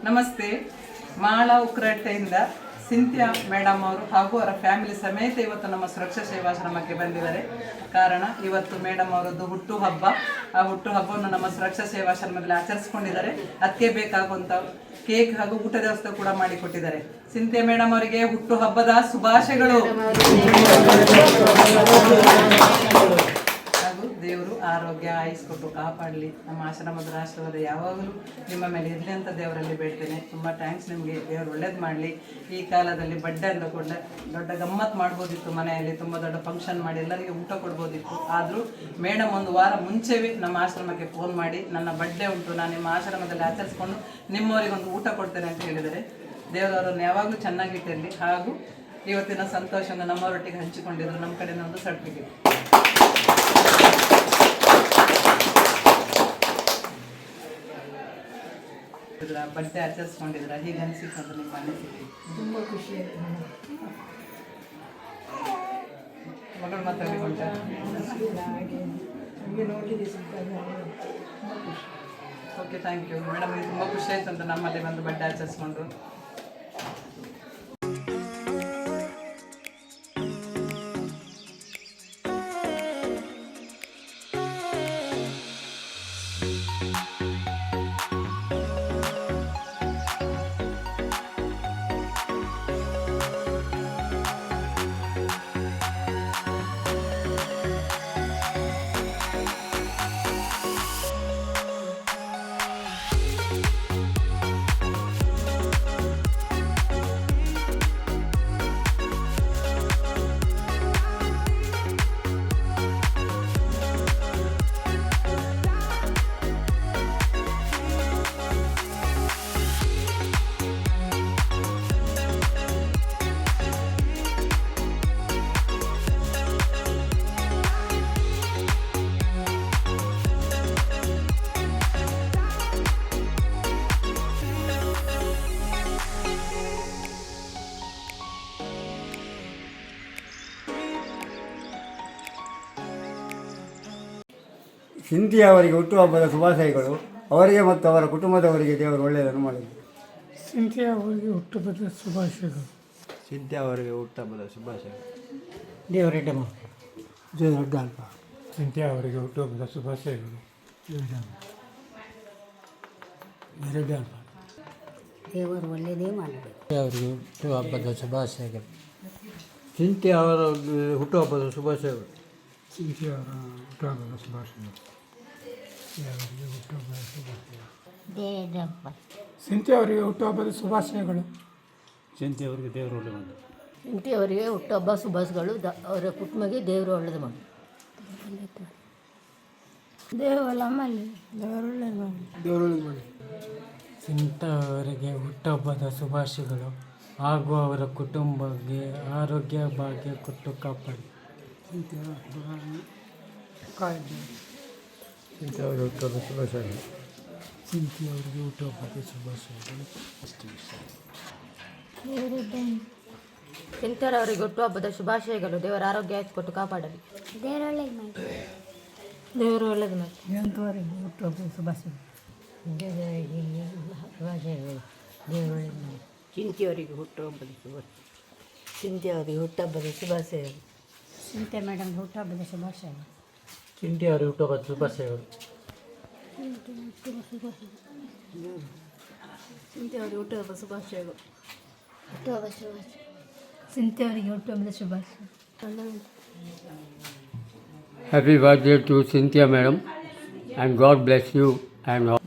ನಮಸ್ತೆ. ಮಾಳ ಉಕ್ರಟ್ಟೆಯಿಂದ ಸಿಂಥಿಯಾ ಮೇಡಮ್ ಅವರು ಹಾಗೂ ಅವರ ಫ್ಯಾಮಿಲಿ ಸಮೇತ ಇವತ್ತು ನಮ್ಮ ಸುರಕ್ಷಾ ಸೇವಾಶ್ರಮಕ್ಕೆ ಬಂದಿದ್ದಾರೆ. ಕಾರಣ ಇವತ್ತು ಮೇಡಮ್ ಅವರದ್ದು ಹುಟ್ಟುಹಬ್ಬ. ಆ ಹುಟ್ಟುಹಬ್ಬವನ್ನು ನಮ್ಮ ಸುರಕ್ಷಾ ಸೇವಾಶ್ರಮದಲ್ಲಿ ಆಚರಿಸಿಕೊಂಡಿದ್ದಾರೆ. ಅದಕ್ಕೆ ಬೇಕಾಗುವಂಥ ಕೇಕ್ ಹಾಗೂ ಊಟದ ವ್ಯವಸ್ಥೆ ಕೂಡ ಮಾಡಿಕೊಟ್ಟಿದ್ದಾರೆ. ಸಿಂಥಿಯಾ ಮೇಡಮ್ ಅವರಿಗೆ ಹುಟ್ಟುಹಬ್ಬದ ಶುಭಾಶಯಗಳು. ಹಾಗೂ ದೇವರು ಆರೋಗ್ಯ ಆಯುಸ್ಕೊಟ್ಟು ಕಾಪಾಡಲಿ. ನಮ್ಮ ಆಶ್ರಮದ ಆಶೀರ್ವಾದ ಯಾವಾಗಲೂ ನಿಮ್ಮ ಮೇಲೆ ಇರಲಿ ಅಂತ ದೇವರಲ್ಲಿ ಬೇಡ್ತೇನೆ. ತುಂಬ ಥ್ಯಾಂಕ್ಸ್ ನಿಮಗೆ. ದೇವರು ಒಳ್ಳೇದು ಮಾಡಲಿ. ಈ ಕಾಲದಲ್ಲಿ ಬಡ್ಡೆ ಅಂತ ಕೂಡ ದೊಡ್ಡ ಗಮ್ಮತ್ತು ಮಾಡ್ಬೋದಿತ್ತು. ಮನೆಯಲ್ಲಿ ತುಂಬ ದೊಡ್ಡ ಫಂಕ್ಷನ್ ಮಾಡಿ ಎಲ್ಲರಿಗೆ ಊಟ ಕೊಡ್ಬೋದಿತ್ತು. ಆದರೂ ಮೇಡಮ್ ಒಂದು ವಾರ ಮುಂಚೆವೇ ನಮ್ಮ ಆಶ್ರಮಕ್ಕೆ ಫೋನ್ ಮಾಡಿ ನನ್ನ ಬಡ್ಡೆ ಉಂಟು, ನಾನು ನಿಮ್ಮ ಆಶ್ರಮದಲ್ಲಿ ಆಚರಿಸ್ಕೊಂಡು ನಿಮ್ಮವರಿಗೆ ಒಂದು ಊಟ ಕೊಡ್ತೇನೆ ಅಂತ ಹೇಳಿದರೆ ದೇವರವರನ್ನು ಯಾವಾಗಲೂ ಚೆನ್ನಾಗಿಟ್ಟಿರಲಿ. ಹಾಗೂ ಇವತ್ತಿನ ಸಂತೋಷವನ್ನು ನಮ್ಮವರೊಟ್ಟಿಗೆ ಹಂಚಿಕೊಂಡಿದ್ರು. ನಮ್ಮ ಕಡೆಯಿಂದ ಒಂದು ಸರ್ಟಿಫಿಕೇಟ್. ಬಡ್ಡೆ ಆಚರಿಸ್ಕೊಂಡಿದ್ರ, ಹೀಗೆ ಅನಿಸಿತ್ತು ಅಂತ ನಿಮ್ಮ ಅನಿಸಿಕೆ? ತುಂಬ ಖುಷಿ ಆಯಿತು. ಮಗಳು ಮಾತಾಡಿಕೊಂಡ ಹಾಗೆ ನಮಗೆ ನೋಡಲಿಕ್ಕೆ ಸಿಗ್ತದೆ. Okay, thank you madam. ತುಂಬ ಖುಷಿ ಆಯ್ತು ಅಂತ ನಮ್ಮಲ್ಲಿ ಬಂದು ಬಡ್ಡೆ ಆಚರಿಸ್ಕೊಂಡು. ಸಿಂಥಿಯಾ ಅವರಿಗೆ ಹುಟ್ಟುಹಬ್ಬದ ಶುಭಾಶಯಗಳು. ಅವರಿಗೆ ಮತ್ತು ಅವರ ಕುಟುಂಬದವರಿಗೆ ದೇವರು ಒಳ್ಳೆಯದನ್ನು ಮಾಡಲಿ. ಸಿಂಥಿಯಾ ಅವರಿಗೆ ಹುಟ್ಟುಹಬ್ಬದ ಶುಭಾಶಯಗಳು. ಸಿಂಥಿಯಾ ಅವರಿಗೆ ಹುಟ್ಟುಹಬ್ಬದ ಶುಭಾಶಯಗಳು. ದೇವರೆಡ್ಡಮ್ಮ ಜಯದೊಡ್ಡಲ್ಪ. ಸಿಂಥಿಯಾ ಅವರಿಗೆ ಹುಟ್ಟುಹಬ್ಬದ ಶುಭಾಶಯಗಳು. ಜಯದೊಡ್ಡಲ್ಪ. ದೇವರು ಒಳ್ಳೆಯದೇ ಮಾಡಬೇಕು. ಅವರಿಗೆ ಹುಟ್ಟುಹಬ್ಬದ ಶುಭಾಶಯಗಳು. ಸಿಂಥಿಯಾ ಅವರ ಹುಟ್ಟುಹಬ್ಬದ ಶುಭಾಶಯಗಳು. ಸಿಂಥಿಯಾ ಅವರ ಹುಟ್ಟುಹಬ್ಬದ ಶುಭಾಶಯಗಳು. ಸಿಂಥಿಯಾ ಅವರಿಗೆ ಹುಟ್ಟುಹಬ್ಬದ ಶುಭಾಶಯಗಳು. ಸಿಂಥಿಯಾ ಅವರಿಗೆ ದೇವರು ಒಳ್ಳೆ ಮಾಡಿ. ಸಿಂಥಿಯಾ ಅವರಿಗೆ ಹುಟ್ಟುಹಬ್ಬ ಶುಭಾಶಯಗಳು. ಅವರ ಕುಟುಂಬಕ್ಕೆ ದೇವರು ಒಳ್ಳೆಯದು ಮಾಡಿ. ದೇವರು ದೇವರೊಳ್ಳೆದು ಮಾಡಿ. ಸಿಂಥಿಯಾ ಅವರಿಗೆ ಹುಟ್ಟುಹಬ್ಬದ ಶುಭಾಶಯಗಳು ಹಾಗೂ ಅವರ ಕುಟುಂಬಕ್ಕೆ ಆರೋಗ್ಯ ಭಾಗ್ಯ ಕೊಟ್ಟು ಕಾಪಾಡಿ. ಸಿಂಥಿಯಾ ಅವರಿಗೆ ಹುಟ್ಟುಹಬ್ಬದ ಶುಭಾಶಯಗಳು. ಸಿಂಥಿಯಾ ಅವರಿಗೆ ಹುಟ್ಟುಹಬ್ಬದ ಶುಭಾಶಯಗಳು. ಸಿಂಥಿಯಾ ಅವರಿಗೆ ಹುಟ್ಟುಹಬ್ಬದ ಶುಭಾಶಯಗಳು. ದೇವರ ಆರೋಗ್ಯ ಕೊಟ್ಟು ಕಾಪಾಡಲಿ. ದೇವರು ಒಳ್ಳೆಯದು ಮಾಡಿ. ಸಿಂಥಿಯಾವರಿಗೆ ಹುಟ್ಟುಹಬ್ಬದ ಶುಭಾಶಯಗಳು. ದೇವರು ಒಳ್ಳೆಯದು ಮಾಡಿ. ಸಿಂಥಿಯಾವರಿಗೆ ಹುಟ್ಟುಹಬ್ಬದ ಶುಭಾಶಯ. ಸಿಂಥಿಯಾವರಿಗೆ ಹುಟ್ಟುಹಬ್ಬದ ಶುಭಾಶಯಗಳು. ಸಿಂಥಿಯಾ ಮೇಡಮ್ ಹುಟ್ಟುಹಬ್ಬದ ಶುಭಾಶಯಗಳು. ಸಿಂಥಿಯಾ ಅವರಿಗೆ ಹುಟ್ಟುಹಬ್ಬದ ಶುಭಾಶಯಗಳು. ಸಿಂಥಿಯಾ ಅವರಿಗೆ ಹುಟ್ಟುಹಬ್ಬದ ಶುಭಾಶಯಗಳು. ಸಿಂಥಿಯಾ ಅವರಿಗೆ ಹುಟ್ಟುಹಬ್ಬದ ಶುಭಾಶಯ. Happy birthday to Cynthia madam and God bless you and all.